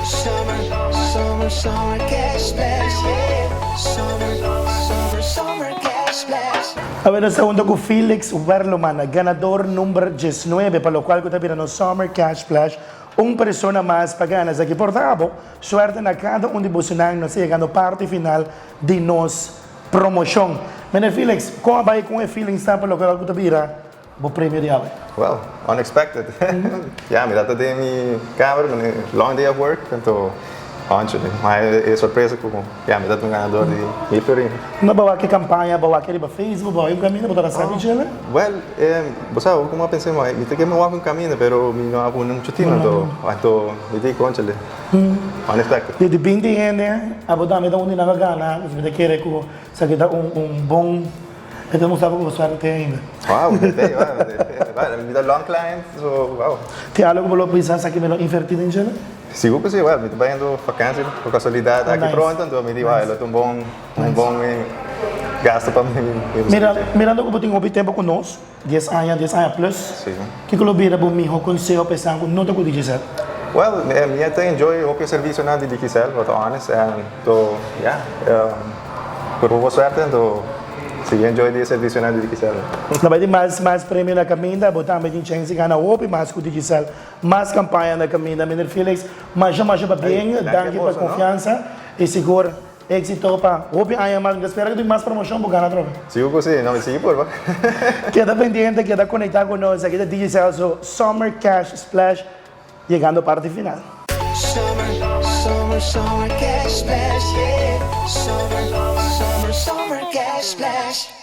Summer, summer, summer cash splash, yeah. Summer, summer, summer cash splash. Agora, segundo ko Felix Werleman, ganador número 19, para lo cual ko tabi no Summer Cash Splash, persona mais pagana aqui por tabo, suerte na cada de vocês nos chegando parte final de nos promoção. Mas Felix, como vai com o feeling está para lo cual ko tabi o prêmio de agora? Well, unexpected. Yeah, me data de mi camera, long day of work, então, antes, mas é surpresa que yeah, me data um ganador de Iperin. Não bawa que campanha, bawa que riba Facebook, bawa caminho, bawa sabe chela? Well, você sabe como eu pensei, mas me tem que me walk um caminho, pero me não hago um chutino, então, me tem conchele. Unexpected. De 20 gente, abo dami da undi na gana, se me quer que sa kita bom. Então não sabe como suerte ainda. Wow, me dá long client, so wow. Tem algo que você pensa que me lo invertido em chela? Sigo que sim, well, me estou indo vacancy, por casualidade aqui pronto, então me digo, olha, é bom gasto para mim. Mirando como tenho tempo conosco, 10 anos plus, sim. Que eu vira para mim o conselho pensando que não te cuide disso. Well, me até enjoy o serviço na de DXL, but honest, and so yeah, por boa sorte, então sim, enjoy o serviço na de DXL. Na verdade, mais prêmio na caminha, botar mais chance de ganhar o mais com o DXL, mais campanha na caminha, Mr. Felix, mas já para bem, danke para confiança e seguro. Éxito para o ano mais, espero que tenha mais promoção para ganhar troca. Sigo sim, não me sigo por favor. Queda pendente, queda conectado conosco aqui da DXL, so Summer Cash Splash, chegando à parte final. Summer, summer, summer cash splash, yeah. Summer, summer, summer cash splash.